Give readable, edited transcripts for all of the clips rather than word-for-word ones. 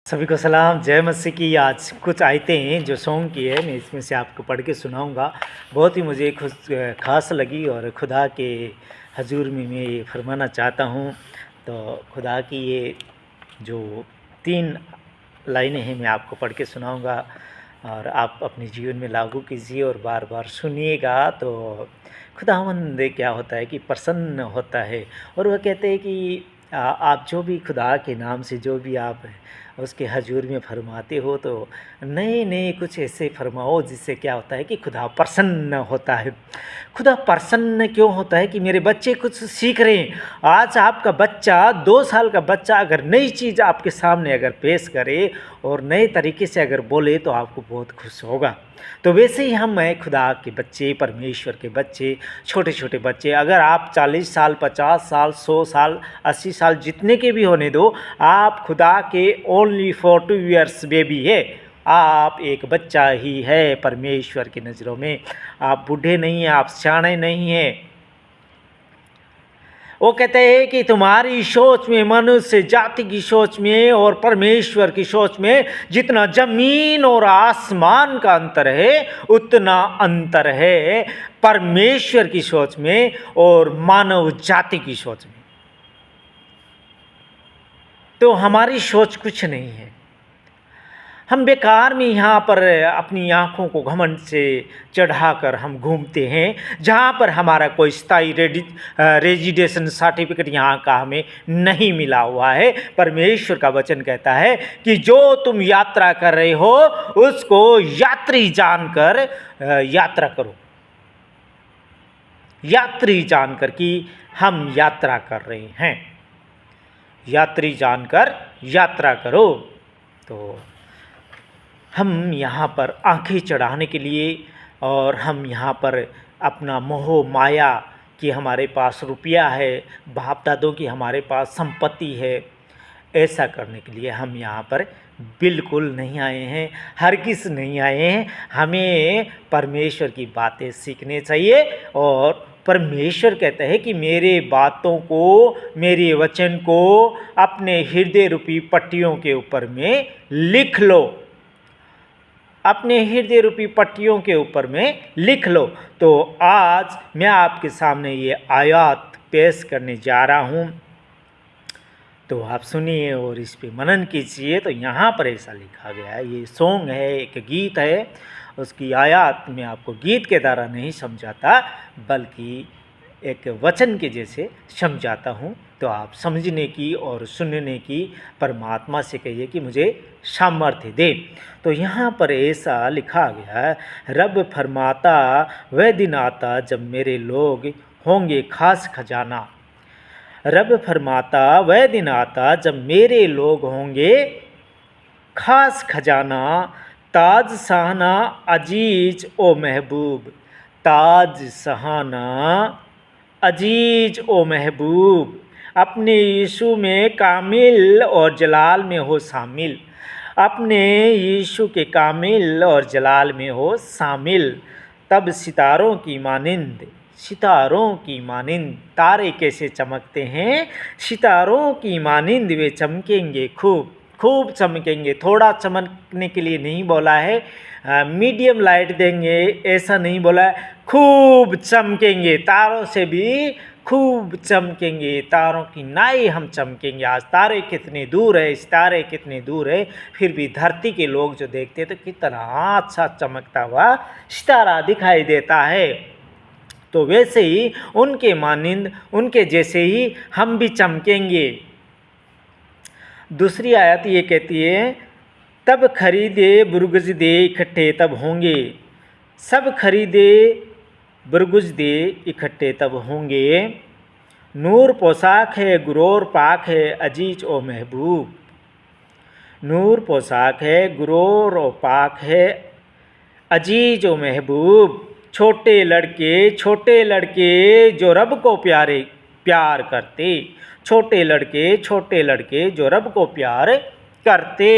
सभी को सलाम, जय मसीह की। आज कुछ आयतें जो सॉन्ग की है, मैं इसमें से आपको पढ़ के सुनाऊंगा। बहुत ही मुझे ख़ास लगी और खुदा के हजूर में मैं ये फरमाना चाहता हूँ। तो खुदा की ये जो 3 लाइनें हैं मैं आपको पढ़ के सुनाऊंगा और आप अपने जीवन में लागू कीजिए और बार बार सुनिएगा। तो खुदावंद क्या होता है कि प्रसन्न होता है। और वह कहते हैं कि आप जो भी खुदा के नाम से जो भी आप उसके हजूर में फरमाते हो, तो नए नए कुछ ऐसे फरमाओ जिससे क्या होता है कि खुदा प्रसन्न होता है। खुदा प्रसन्न क्यों होता है कि मेरे बच्चे कुछ सीख रहे हैं। आज आपका बच्चा 2 साल का बच्चा अगर नई चीज़ आपके सामने अगर पेश करे और नए तरीके से अगर बोले तो आपको बहुत खुश होगा। तो वैसे ही हम हैं खुदा के बच्चे, परमेश्वर के बच्चे, छोटे छोटे बच्चे। अगर आप 40 साल, 50 साल, 100 साल, 80 साल जितने के भी होने दो, आप खुदा के ओनली 42 ईयर्स बेबी है। आप एक बच्चा ही है परमेश्वर की नज़रों में। आप बूढ़े नहीं हैं, आप सियाने नहीं हैं। वो कहते हैं कि तुम्हारी सोच में, मनुष्य जाति की सोच में और परमेश्वर की सोच में जितना जमीन और आसमान का अंतर है, उतना अंतर है परमेश्वर की सोच में और मानव जाति की सोच में। तो हमारी सोच कुछ नहीं है। हम बेकार में यहाँ पर अपनी आँखों को घमंड से चढ़ाकर हम घूमते हैं, जहाँ पर हमारा कोई स्थायी रेजिडेशन सर्टिफिकेट यहाँ का हमें नहीं मिला हुआ है। परमेश्वर का वचन कहता है कि जो तुम यात्रा कर रहे हो उसको यात्री जानकर यात्रा करो। यात्री जानकर कि हम यात्रा कर रहे हैं, यात्री जानकर यात्रा करो। तो हम यहाँ पर आंखें चढ़ाने के लिए और हम यहाँ पर अपना मोह माया कि हमारे पास रुपया है, बाप दादों की हमारे पास संपत्ति है, ऐसा करने के लिए हम यहाँ पर बिल्कुल नहीं आए हैं, हरगिज़ नहीं आए हैं। हमें परमेश्वर की बातें सीखनी चाहिए। और परमेश्वर कहता है कि मेरे बातों को, मेरे वचन को अपने हृदय रूपी पट्टियों के ऊपर में लिख लो, अपने हृदय रूपी पट्टियों के ऊपर में लिख लो। तो आज मैं आपके सामने ये आयत पेश करने जा रहा हूँ, तो आप सुनिए और इस पे मनन कीजिए। तो यहाँ पर ऐसा लिखा गया है, ये सॉन्ग है, एक गीत है, उसकी आयत मैं आपको गीत के द्वारा नहीं समझाता बल्कि एक वचन के जैसे समझाता हूँ। तो आप समझने की और सुनने की परमात्मा से कहिए कि मुझे सामर्थ्य दे। तो यहाँ पर ऐसा लिखा गया है, रब फरमाता वह दिन आता जब मेरे लोग होंगे खास खजाना। रब फरमाता वह दिन आता जब मेरे लोग होंगे खास खजाना। ताज सहाना अजीज ओ महबूब, ताज सहाना अजीज ओ महबूब, अपने यीशु में कामिल और जलाल में हो शामिल, अपने यीशु के कामिल और जलाल में हो शामिल। तब सितारों की मानिंद, सितारों की मानिंद तारे कैसे चमकते हैं, सितारों की मानिंद वे चमकेंगे, खूब खूब चमकेंगे। थोड़ा चमकने के लिए नहीं बोला है, मीडियम लाइट देंगे ऐसा नहीं बोला है, खूब चमकेंगे, तारों से भी खूब चमकेंगे, तारों की नाई हम चमकेंगे। आज तारे कितने दूर है, सितारे कितने दूर है, फिर भी धरती के लोग जो देखते हैं तो कितना अच्छा चमकता हुआ सितारा दिखाई देता है। तो वैसे ही उनके मानिंद, उनके जैसे ही हम भी चमकेंगे। दूसरी आयत ये कहती है, तब खरीदे बुर्गुज दे इकट्ठे तब होंगे, सब खरीदे बुर्गुज दे इकट्ठे तब होंगे। नूर पोशाक है गुरूर पाक है अजीज ओ महबूब, नूर पोशाक है गुरूर और पाक है अजीज ओ महबूब। छोटे लड़के जो रब को प्यार करते, छोटे लड़के जो रब को प्यार करते।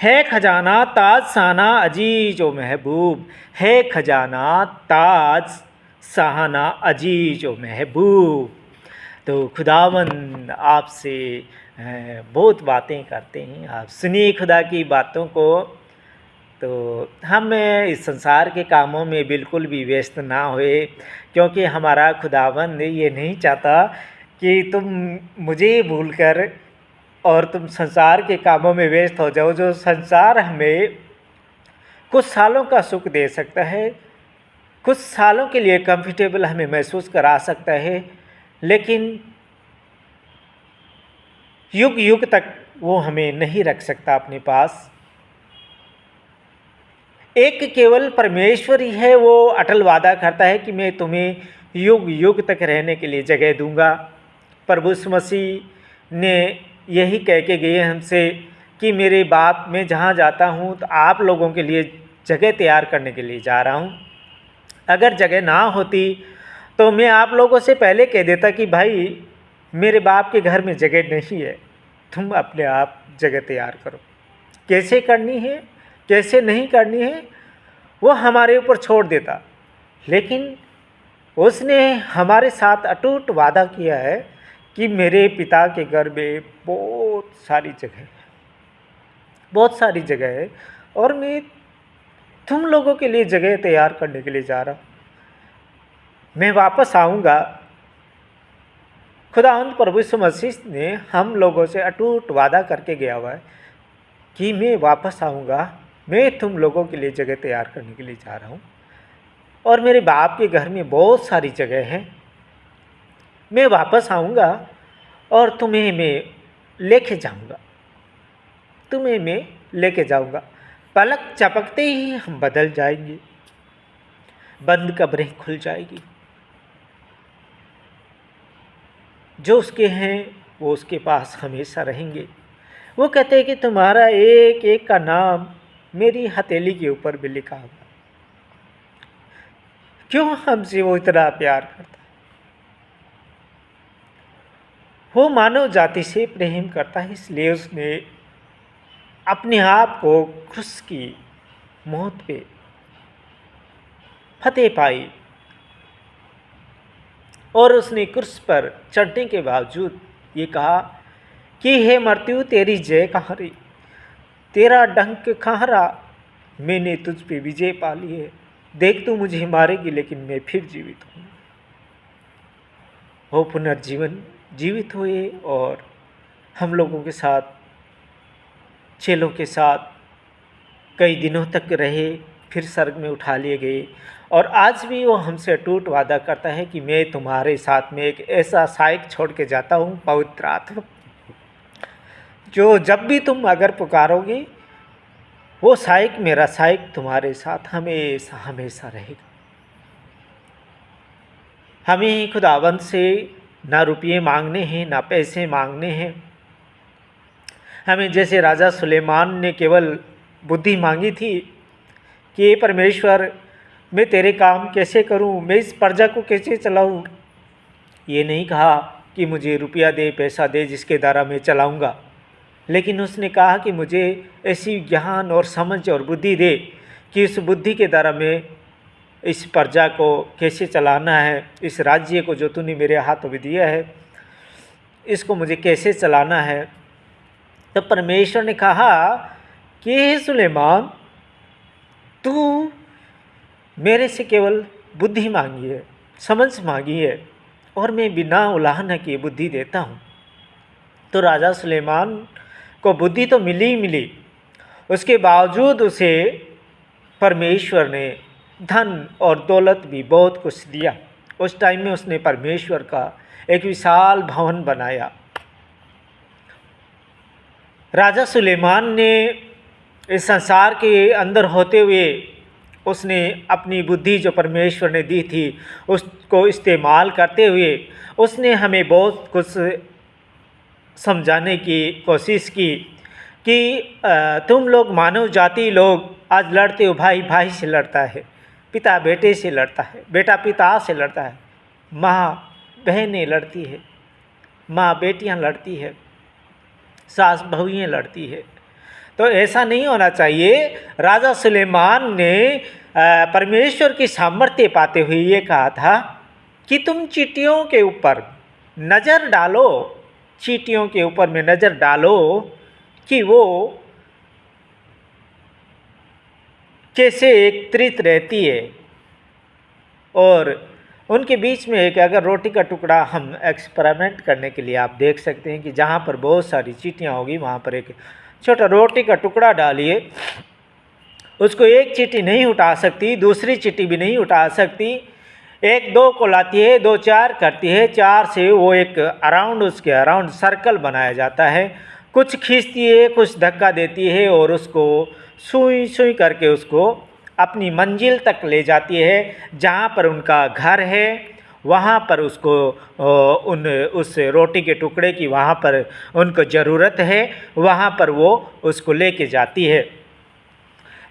है खजाना ताज सहाना अजीज ओ महबूब, है खजाना ताज सहाना अजीज ओ महबूब। तो खुदावंद आपसे बहुत बातें करते हैं, आप सुनिए खुदा की बातों को। तो हम इस संसार के कामों में बिल्कुल भी व्यस्त ना होए, क्योंकि हमारा खुदावंद ये नहीं चाहता कि तुम मुझे भूलकर और तुम संसार के कामों में व्यस्त हो जाओ। जो संसार हमें कुछ सालों का सुख दे सकता है, कुछ सालों के लिए कंफर्टेबल हमें महसूस करा सकता है, लेकिन युग युग तक वो हमें नहीं रख सकता अपने पास। एक केवल परमेश्वर ही है, वो अटल वादा करता है कि मैं तुम्हें युग युग तक रहने के लिए जगह दूंगा। प्रभु यीशु मसीह ने यही कह के गए हमसे कि मेरे बाप मैं जहाँ जाता हूँ तो आप लोगों के लिए जगह तैयार करने के लिए जा रहा हूँ। अगर जगह ना होती तो मैं आप लोगों से पहले कह देता कि भाई मेरे बाप के घर में जगह नहीं है, तुम अपने आप जगह तैयार करो। कैसे करनी है, कैसे नहीं करनी है, वो हमारे ऊपर छोड़ देता, लेकिन उसने हमारे साथ अटूट वादा किया है कि मेरे पिता के घर में बहुत सारी जगह है, बहुत सारी जगह है, और मैं तुम लोगों के लिए जगह तैयार करने के लिए जा रहा हूँ। मैं वापस आऊँगा। खुदावंद प्रभु यीशु मसीह ने हम लोगों से अटूट वादा करके गया हुआ है कि मैं वापस आऊँगा, मैं तुम लोगों के लिए जगह तैयार करने के लिए जा रहा हूँ, और मेरे बाप के घर में बहुत सारी जगह है। मैं वापस आऊँगा और तुम्हें मैं लेके जाऊँगा, तुम्हें मैं लेके जाऊँगा। पलक झपकते ही हम बदल जाएंगे, बंद कब्रें खुल जाएगी। जो उसके हैं वो उसके पास हमेशा रहेंगे। वो कहते हैं कि तुम्हारा एक एक का नाम मेरी हथेली के ऊपर भी लिखा होगा। क्यों हमसे वो इतना प्यार करता है? वो मानव जाति से प्रेम करता है, इसलिए उसने अपने आप को क्रूस की मौत पे फतेह पाई, और उसने क्रूस पर चढ़ने के बावजूद ये कहा कि हे मृत्यु तेरी जय कहाँ रही, तेरा डंक कहाँ रहा, मैंने तुझ पे विजय पा ली है। देख तू मुझे मारेगी लेकिन मैं फिर जीवित हूँ। वो पुनर्जीवन जीवित हुए और हम लोगों के साथ, चेलों के साथ कई दिनों तक रहे, फिर स्वर्ग में उठा लिए गए। और आज भी वो हमसे अटूट वादा करता है कि मैं तुम्हारे साथ में एक ऐसा सहायक छोड़ के जाता हूँ, पवित्र आत्मा, जो जब भी तुम अगर पुकारोगे वो सहायक, मेरा सहायक तुम्हारे साथ हमेशा हमेशा रहेगा। हमें खुदावंत से ना रुपये मांगने हैं, ना पैसे मांगने हैं। हमें जैसे राजा सुलेमान ने केवल बुद्धि मांगी थी कि परमेश्वर मैं तेरे काम कैसे करूं, मैं इस प्रजा को कैसे चलाऊं। ये नहीं कहा कि मुझे रुपया दे, पैसा दे जिसके द्वारा मैं चलाऊंगा, लेकिन उसने कहा कि मुझे ऐसी ज्ञान और समझ और बुद्धि दे कि इस बुद्धि के द्वारा मैं इस प्रजा को कैसे चलाना है, इस राज्य को जो तूने मेरे हाथों में दिया है इसको मुझे कैसे चलाना है। तो परमेश्वर ने कहा कि हे सुलेमान, तू मेरे से केवल बुद्धि मांगी है, समझ मांगी है, और मैं बिना उलाहना किए बुद्धि देता हूँ। तो राजा सुलेमान को बुद्धि तो मिली ही मिली, उसके बावजूद उसे परमेश्वर ने धन और दौलत भी बहुत कुछ दिया। उस टाइम में उसने परमेश्वर का एक विशाल भवन बनाया। राजा सुलेमान ने इस संसार के अंदर होते हुए उसने अपनी बुद्धि जो परमेश्वर ने दी थी उसको इस्तेमाल करते हुए उसने हमें बहुत कुछ समझाने की कोशिश की कि तुम लोग मानव जाति लोग आज लड़ते हो, भाई भाई से लड़ता है, पिता बेटे से लड़ता है, बेटा पिता से लड़ता है, माँ बहनें लड़ती है, माँ बेटियाँ लड़ती है, सास बहुएँ लड़ती है। तो ऐसा नहीं होना चाहिए। राजा सुलेमान ने परमेश्वर की सामर्थ्य पाते हुए ये कहा था कि तुम चींटियों के ऊपर नज़र डालो, चींटियों के ऊपर में नज़र डालो कि वो कैसे एकत्रित रहती है। और उनके बीच में एक अगर रोटी का टुकड़ा हम एक्सपेरिमेंट करने के लिए आप देख सकते हैं कि जहाँ पर बहुत सारी चींटियाँ होगी वहाँ पर एक छोटा रोटी का टुकड़ा डालिए। उसको एक चींटी नहीं उठा सकती, दूसरी चींटी भी नहीं उठा सकती। एक दो को लाती है, दो चार करती है, चार से वो एक अराउंड उसके अराउंड सर्कल बनाया जाता है। कुछ खींचती है, कुछ धक्का देती है और उसको सुई सुई करके उसको अपनी मंजिल तक ले जाती है जहाँ पर उनका घर है। वहाँ पर उसको उस रोटी के टुकड़े की वहाँ पर उनको ज़रूरत है, वहाँ पर वो उसको लेके जाती है।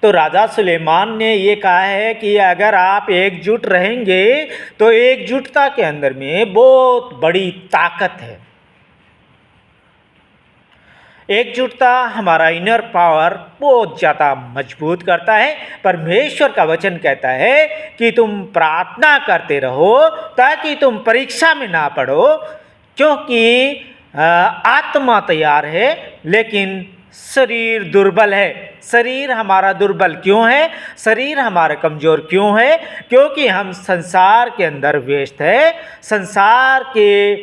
तो राजा सुलेमान ने ये कहा है कि अगर आप एकजुट रहेंगे तो एकजुटता के अंदर में बहुत बड़ी ताकत है। एकजुटता हमारा इनर पावर बहुत ज़्यादा मजबूत करता है। परमेश्वर का वचन कहता है कि तुम प्रार्थना करते रहो ताकि तुम परीक्षा में ना पड़ो, क्योंकि आत्मा तैयार है लेकिन शरीर दुर्बल है। शरीर हमारा दुर्बल क्यों है? शरीर हमारा कमज़ोर क्यों है? क्योंकि हम संसार के अंदर व्यस्त है, संसार के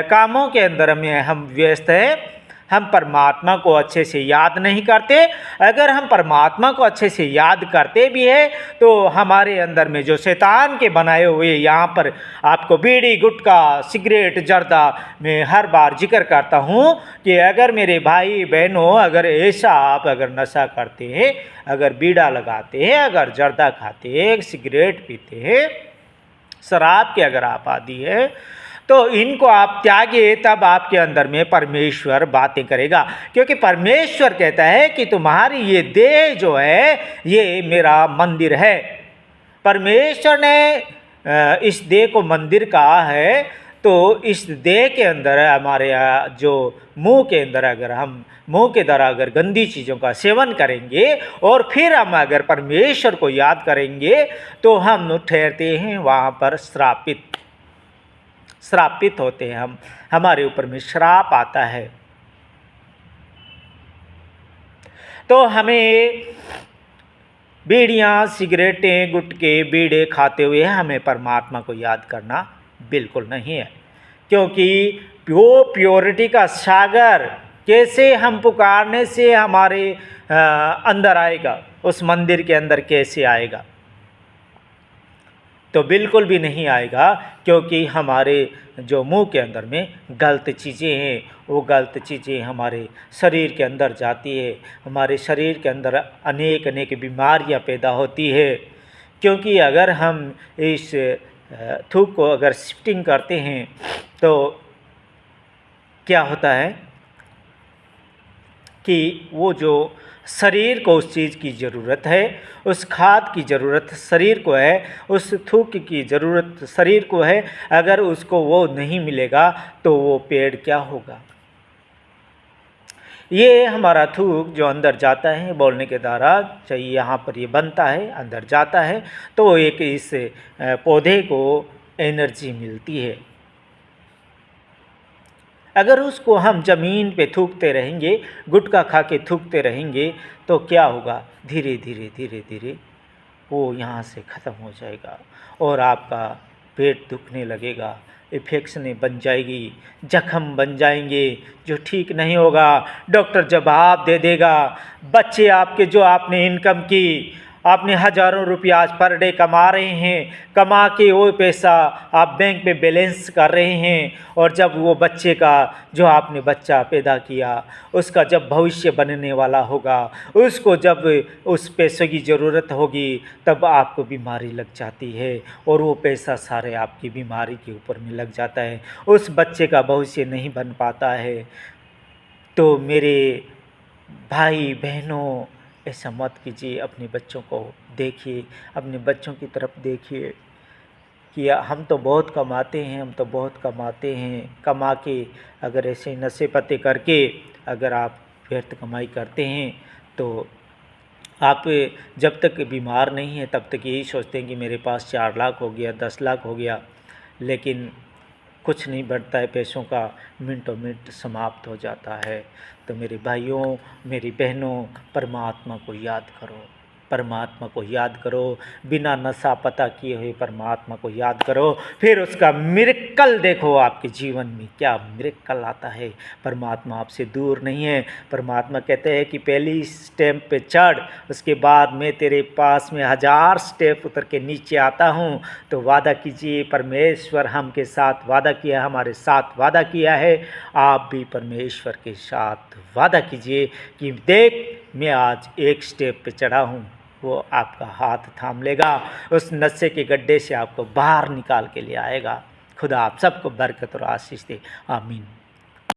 कामों के अंदर में हम व्यस्त हैं। हम परमात्मा को अच्छे से याद नहीं करते। अगर हम परमात्मा को अच्छे से याद करते भी हैं तो हमारे अंदर में जो शैतान के बनाए हुए, यहाँ पर आपको बीड़ी, गुटखा, सिगरेट, जर्दा मैं हर बार जिक्र करता हूँ कि अगर मेरे भाई बहनों अगर ऐसा आप अगर नशा करते हैं, अगर बीड़ा लगाते हैं, अगर जर्दा खाते हैं, सिगरेट पीते हैं, शराब के अगर आप आदी है, तो इनको आप त्यागे, तब आपके अंदर में परमेश्वर बातें करेगा। क्योंकि परमेश्वर कहता है कि तुम्हारी ये देह जो है ये मेरा मंदिर है। परमेश्वर ने इस देह को मंदिर कहा है। तो इस देह के अंदर हमारे जो मुंह के अंदर अगर हम मुंह के द्वारा अगर गंदी चीज़ों का सेवन करेंगे और फिर हम अगर परमेश्वर को याद करेंगे तो हम ठहरते हैं वहाँ पर श्रापित होते हैं। हम हमारे ऊपर में श्राप आता है। तो हमें बीड़ियाँ, सिगरेटें, गुटखे, बीड़े खाते हुए हमें परमात्मा को याद करना बिल्कुल नहीं है। क्योंकि प्योरिटी का सागर कैसे हम पुकारने से हमारे अंदर आएगा, उस मंदिर के अंदर कैसे आएगा? तो बिल्कुल भी नहीं आएगा, क्योंकि हमारे जो मुंह के अंदर में गलत चीज़ें हैं, वो गलत चीज़ें हमारे शरीर के अंदर जाती है। हमारे शरीर के अंदर अनेक अनेक बीमारियां पैदा होती है। क्योंकि अगर हम इस थूक को अगर शिफ्टिंग करते हैं तो क्या होता है कि वो जो शरीर को उस चीज़ की ज़रूरत है, उस खाद की ज़रूरत शरीर को है, उस थूक की ज़रूरत शरीर को है। अगर उसको वो नहीं मिलेगा तो वो पेड़ क्या होगा? ये हमारा थूक जो अंदर जाता है बोलने के द्वारा, चाहिए यहाँ पर ये बनता है, अंदर जाता है, तो एक इस पौधे को एनर्जी मिलती है। अगर उसको हम ज़मीन पे थूकते रहेंगे, गुटखा खा के थूकते रहेंगे, तो क्या होगा? धीरे धीरे धीरे धीरे वो यहाँ से ख़त्म हो जाएगा और आपका पेट दुखने लगेगा, इन्फेक्शन बन जाएगी, जख्म बन जाएंगे जो ठीक नहीं होगा। डॉक्टर जवाब दे देगा। बच्चे आपके जो आपने इनकम की, आपने हज़ारों रुपया आज पर डे कमा रहे हैं, कमा के वो पैसा आप बैंक में बैलेंस कर रहे हैं, और जब वो बच्चे का जो आपने बच्चा पैदा किया उसका जब भविष्य बनने वाला होगा, उसको जब उस पैसे की ज़रूरत होगी, तब आपको बीमारी लग जाती है और वो पैसा सारे आपकी बीमारी के ऊपर में लग जाता है। उस बच्चे का भविष्य नहीं बन पाता है। तो मेरे भाई बहनों, ऐसा मत कीजिए। अपने बच्चों को देखिए, अपने बच्चों की तरफ देखिए कि हम तो बहुत कमाते हैं, हम तो बहुत कमाते हैं, कमा के अगर ऐसे नशे पत्ते करके अगर आप व्यर्थ कमाई करते हैं तो आप जब तक बीमार नहीं हैं तब तक यही सोचते हैं कि मेरे पास 4 लाख हो गया, 10 लाख हो गया। लेकिन कुछ नहीं बढ़ता है पैसों का, मिनटों मिनट समाप्त हो जाता है। तो मेरे भाइयों, मेरी बहनों, परमात्मा को याद करो, परमात्मा को याद करो, बिना नशा पता किए हुए परमात्मा को याद करो, फिर उसका मिरेकल देखो आपके जीवन में क्या मिरेकल आता है। परमात्मा आपसे दूर नहीं है। परमात्मा कहते हैं कि पहली स्टेप पे चढ़, उसके बाद मैं तेरे पास में 1000 स्टेप उतर के नीचे आता हूँ। तो वादा कीजिए, परमेश्वर हमके साथ वादा किया, हमारे साथ वादा किया है। आप भी परमेश्वर के साथ वादा कीजिए कि देख मैं आज एक स्टेप पे चढ़ा हूँ, वो आपका हाथ थाम लेगा, उस नशे के गड्ढे से आपको बाहर निकाल के ले आएगा। खुदा आप सबको बरकत और आशीष दे। आमीन।